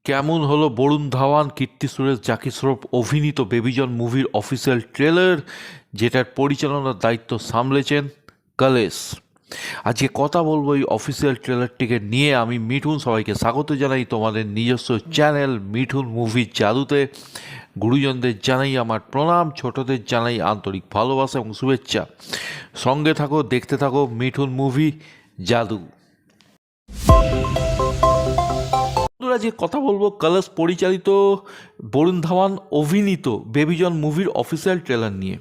কেমন হলো বরুণ ধাওয়ান, কীর্তি সুরেশ, জাকি শ্রফ অভিনীত বেবিজন মুভির অফিসিয়াল ট্রেলার, যেটার পরিচালনার দায়িত্ব সামলেছেন কলেশ। আজকে কথা বলবো এই অফিসিয়াল ট্রেলারটিকে নিয়ে। আমি মিঠুন, সবাইকে স্বাগত জানাই তোমাদের নিজস্ব চ্যানেল মিঠুন মুভি জাদুতে। গুরুজনদের জানাই আমার প্রণাম, ছোটদের জানাই আন্তরিক ভালোবাসা এবং শুভেচ্ছা। সঙ্গে থাকো, দেখতে থাকো মিঠুন মুভি জাদু। বন্ধুরা, যে কথা বলবো কলর্স পরিচালিত, বরুণ ধাওয়ান অভিনীত বেবিজন মুভির অফিসিয়াল ট্রেলার নিয়ে।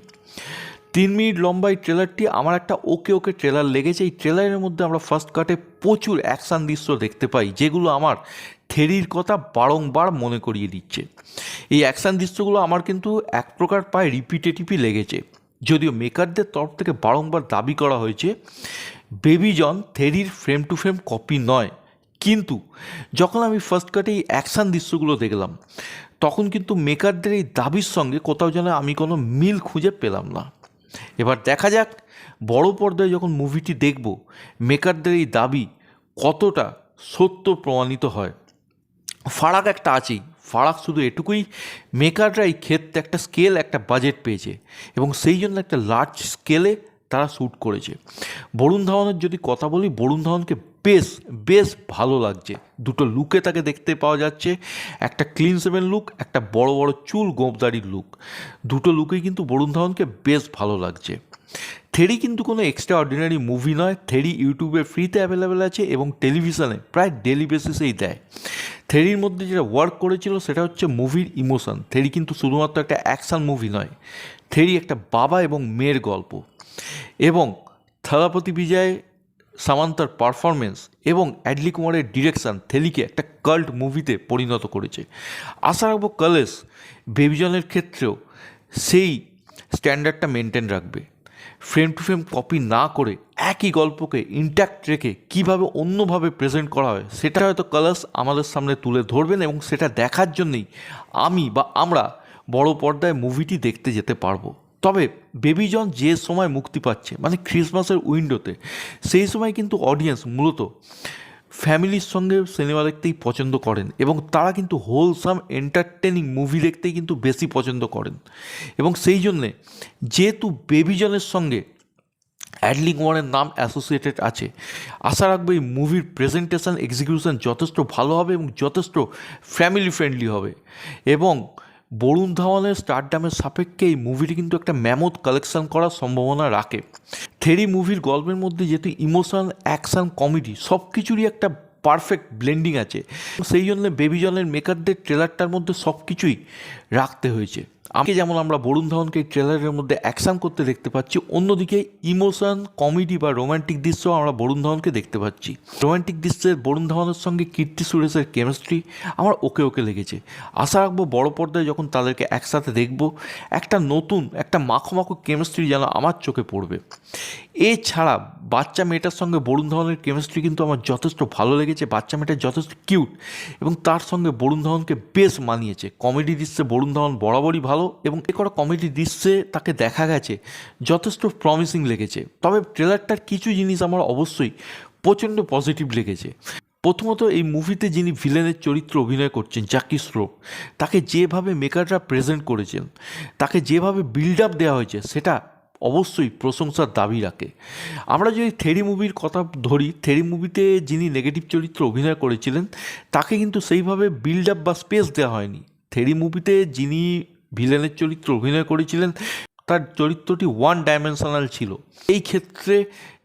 3 মিনিট লম্বা এই ট্রেলারটি আমার একটা ওকে ট্রেলার লেগেছে। এই ট্রেলারের মধ্যে আমরা ফার্স্ট কাটে প্রচুর অ্যাকশান দৃশ্য দেখতে পাই, যেগুলো আমার থেরির কথা বারংবার মনে করিয়ে দিচ্ছে। এই অ্যাকশান দৃশ্যগুলো আমার কিন্তু এক প্রকার প্রায় রিপিটেটিভই লেগেছে, যদিও মেকারদের তরফ থেকে বারংবার দাবি করা হয়েছে বেবিজন থেরির ফ্রেম টু ফ্রেম কপি নয়। কিন্তু যখন আমি ফার্স্ট কাটে এই অ্যাকশান দৃশ্যগুলো দেখলাম, তখন কিন্তু মেকারদের এই দাবির সঙ্গে কোথাও যেন আমি কোনো মিল খুঁজে পেলাম না। এবার দেখা যাক বড় পর্দায় যখন মুভিটি দেখব, মেকারদের এই দাবি কতটা সত্য প্রমাণিত হয়। ফারাক একটা আছেই, ফারাক শুধু এটুকুই, মেকাররা এই ক্ষেত্রে একটা স্কেল, একটা বাজেট পেয়েছে এবং সেই জন্য একটা লার্জ স্কেলে তারা শ্যুট করেছে। বরুণ ধাওয়ানের যদি কথা বলি, বরুণ ধাওয়ানকে বেশ বেশ ভালো লাগছে। দুটো লুকে তাকে দেখতে পাওয়া যাচ্ছে, একটা ক্লিন সেভেন লুক, একটা বড় বড় চুল গোঁপদাড়ির লুক। দুটো লুকেই কিন্তু বরুণ ধাওয়ানকে বেশ ভালো লাগছে। থেরি কিন্তু কোনো এক্সট্রা অর্ডিনারি মুভি নয়। থেরি ইউটিউবে ফ্রিতে অ্যাভেলেবেল আছে এবং টেলিভিশনে প্রায় ডেলি বেসিসেই দেয়। থেরির মধ্যে যেটা ওয়ার্ক করেছিল সেটা হচ্ছে মুভির ইমোশন। থেরি কিন্তু শুধুমাত্র একটা অ্যাকশান মুভি নয়, থেরি একটা বাবা এবং মেয়ের গল্প। এবং থালাপতি বিজয় সামান্তার পারফরমেন্স এবং অ্যাডলি কুমারের ডিরেকশান থেলিকে একটা কাল্ট মুভিতে পরিণত করেছে। আশা রাখবো কলেশ বেবিজনের ক্ষেত্রেও সেই স্ট্যান্ডার্ডটা মেনটেন রাখবে। ফ্রেম টু ফ্রেম কপি না করে একই গল্পকে ইন্ট্যাক্ট রেখে কীভাবে অন্যভাবে প্রেজেন্ট করা হয়, সেটা হয়তো কলর্স আমাদের সামনে তুলে ধরবেন এবং সেটা দেখার জন্যই আমি বা আমরা বড় পর্দায় মুভিটি দেখতে যেতে পারবো। তবে বেবিজন যে সময় মুক্তি পাচ্ছে, মানে ক্রিসমাসের উইন্ডোতে, সেই সময় কিন্তু অডিয়েন্স মূলত ফ্যামিলির সঙ্গে সিনেমা দেখতেই পছন্দ করেন এবং তারা কিন্তু হোলসাম এন্টারটেনিং মুভি দেখতেই কিন্তু বেশি পছন্দ করেন। এবং সেই জন্যে যেহেতু বেবিজনের সঙ্গে অ্যাডলি কুমারের নাম অ্যাসোসিয়েটেড আছে, আশা রাখবো এই মুভির প্রেজেন্টেশন এক্সিকিউশন যথেষ্ট ভালো হবে এবং যথেষ্ট ফ্যামিলি ফ্রেন্ডলি হবে। এবং বরুণ ধাওয়ানের স্টারডামের সাপেক্ষে এই মুভিটি কিন্তু একটা ম্যামথ কালেকশন করার সম্ভাবনা রাখে। থেরি মুভির গল্পের মধ্যে যেহেতু ইমোশন, অ্যাকশান, কমেডি সব কিছুরই একটা পারফেক্ট ব্লেন্ডিং আছে, সেই জন্য বেবিজনের মেকারদের ট্রেলারটার মধ্যে সব কিছুই রাখতে হয়েছে। আমাকে যেমন আমরা বরুণ ধাওয়ানকে এই ট্রেলারের মধ্যে অ্যাকশান করতে দেখতে পাচ্ছি, অন্যদিকে ইমোশন, কমেডি বা রোম্যান্টিক দৃশ্য আমরা বরুণ ধাওয়ানকে দেখতে পাচ্ছি। রোম্যান্টিক দৃশ্যের বরুণ ধাওয়ানের সঙ্গে কীর্তি সুরেশের কেমিস্ট্রি আমার ওকে লেগেছে। আশা রাখবো বড় পর্দায় যখন তাদেরকে একসাথে দেখব, একটা নতুন, একটা মাখো কেমিস্ট্রি যেন আমার চোখে পড়বে। এছাড়া বাচ্চা মেয়েটার সঙ্গে বরুণ ধাওয়ানের কেমিস্ট্রি কিন্তু আমার যথেষ্ট ভালো লেগেছে। বাচ্চা মেয়েটা যথেষ্ট কিউট এবং তার সঙ্গে বরুণ ধাওয়ানকে বেশ মানিয়েছে। কমেডি দৃশ্যে বরুণ ধাওয়ান বরাবরই ভালো এবং এ করা কমেডি দৃশ্যে তাকে দেখা গেছে যথেষ্ট প্রমিসিং লেগেছে। তবে ট্রেলারটার কিছু জিনিস আমার অবশ্যই প্রচণ্ড পজিটিভ লেগেছে। প্রথমত, এই মুভিতে যিনি ভিলেনের চরিত্র অভিনয় করছেন জাকি শ্রফ, তাকে যেভাবে মেকাররা প্রেজেন্ট করেছেন, তাকে যেভাবে বিল্ড আপ দেওয়া হয়েছে, সেটা অবশ্যই প্রশংসার দাবি রাখে। আমরা যদি থেরি মুভির কথা ধরি, থেরি মুভিতে যিনি নেগেটিভ চরিত্র অভিনয় করেছিলেন, তাকে কিন্তু সেইভাবে বিল্ড আপ বা স্পেস দেওয়া হয়নি। থেরি মুভিতে যিনি ভিলেনের চরিত্র অভিনয় করেছিলেন, তার চরিত্রটি ওয়ান ডাইমেনশনাল ছিল। এই ক্ষেত্রে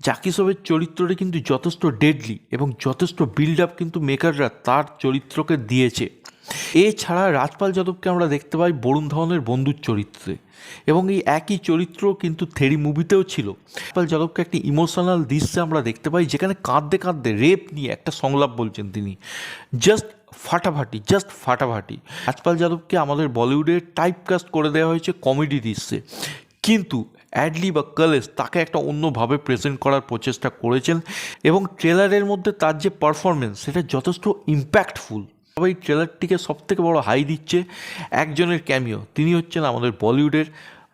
জাকি শ্রফের চরিত্রটি কিন্তু যথেষ্ট ডেডলি এবং যথেষ্ট বিল্ড আপ কিন্তু মেকাররা তার চরিত্রকে দিয়েছে। এছাড়া রাজপাল যাদবকে আমরা দেখতে পাই বরুণ ধাওয়ানের বন্ধুর চরিত্রে এবং এই একই চরিত্র কিন্তু থেরি মুভিতেও ছিল। রাজপাল যাদবকে একটি ইমোশনাল দৃশ্যে আমরা দেখতে পাই, যেখানে কাঁদতে রেপ নিয়ে একটা সংলাপ বলছেন তিনি। জাস্ট ফাটাফাটি। রাজপাল যাদবকে আমাদের বলিউডে টাইপকাস্ট করে দেওয়া হয়েছে কমেডি দৃশ্যে, কিন্তু অ্যাডলি বা কলেশ তাকে একটা অন্যভাবে প্রেজেন্ট করার প্রচেষ্টা করেছেন এবং ট্রেলারের মধ্যে তার যে পারফরমেন্স, সেটা যথেষ্ট ইম্প্যাক্টফুল। তবে এই ট্রেলারটিকে সবথেকে বড় হাই দিচ্ছে একজনের ক্যামিও, তিনি হচ্ছেন আমাদের বলিউডের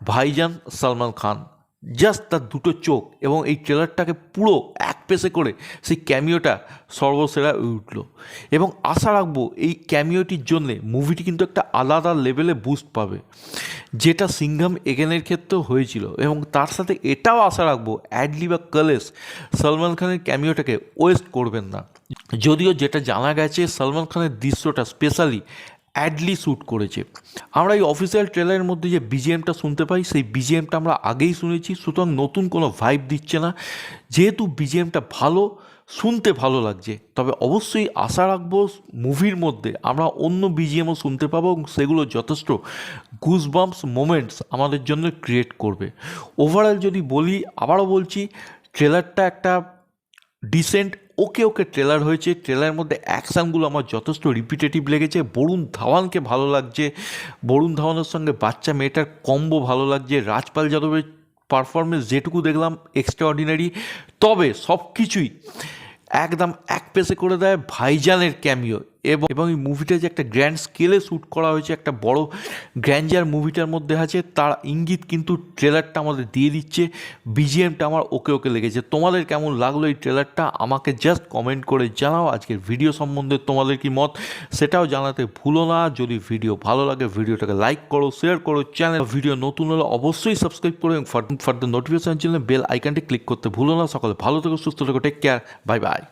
ভাইজান সলমান খান। জাস্ট তার দুটো চোখ এবং এই ট্রেলারটাকে পুরো এক পেসে করে সেই ক্যামিওটা সর্বসেরা উঠল। এবং আশা রাখবো এই ক্যামিওটির জন্যে মুভিটি কিন্তু একটা আলাদা লেভেলে বুস্ট পাবে, যেটা সিংঘম এগেনের ক্ষেত্রেও হয়েছিল। এবং তার সাথে এটাও আশা রাখবো অ্যাডলি বা কালেস সলমান খানের ক্যামিওটাকে ওয়েস্ট করবেন না। যদিও যেটা জানা গেছে সলমান খানের দৃশ্যটা স্পেশালি অ্যাডলি শ্যুট করেছে। আমরা এই অফিসিয়াল ট্রেলারের মধ্যে যে বিজিএমটা শুনতে পাই সেই বিজিএমটা আমরা আগেই শুনেছি, সুতরাং নতুন কোনো ভাইব দিচ্ছে না। যেহেতু বিজিএমটা ভালো, শুনতে ভালো লাগছে, তবে অবশ্যই আশা রাখবো মুভির মধ্যে আমরা অন্য বিজিএমও শুনতে পাবো এবং সেগুলো যথেষ্ট গুজবাম্পস মোমেন্টস আমাদের জন্য ক্রিয়েট করবে। ওভারঅল যদি বলি, আবারও বলছি, ট্রেলারটা একটা ডিসেন্ট ওকে ট্রেলার হয়েছে। ট্রেলারের মধ্যে অ্যাকশানগুলো আমার যথেষ্ট রিপিটেটিভ লেগেছে। বরুণ ধাওয়ানকে ভালো লাগছে, বরুণ ধাওয়ানের সঙ্গে বাচ্চা মেয়েটার কম্বো ভালো লাগছে। রাজপাল যাদবের পারফরমেন্স যেটুকু দেখলাম এক্সট্রা অর্ডিনারি। তবে সব কিছুই একদম এক পেসে করে দেয় ভাইজানের ক্যামিও। এবং এই মুভিটা যে একটা গ্র্যান্ড স্কেলে শ্যুট করা হয়েছে, একটা বড় গ্র্যান্ডার মুভিটার মধ্যে আছে, তার ইঙ্গিত কিন্তু ট্রেলারটা আমাদের দিয়ে দিচ্ছে। বিজিএমটা আমার ওকে লেগেছে। তোমাদের কেমন লাগলো এই ট্রেলারটা আমাকে জাস্ট কমেন্ট করে জানাও। আজকের ভিডিও সম্বন্ধে তোমাদের কি মত সেটাও জানাতে ভুলো না। যদি ভিডিও ভালো লাগে ভিডিওটাকে লাইক করো, শেয়ার করো। চ্যানেল ভিডিও নতুন হলে অবশ্যই সাবস্ক্রাইব করো এবং ফার্দার নোটিফিকেশন জন্য বেল আইকনটি ক্লিক করতে ভুলো না। সকলে ভালো থেকো, সুস্থ থেকো, টেক কেয়ার, বাই বাই।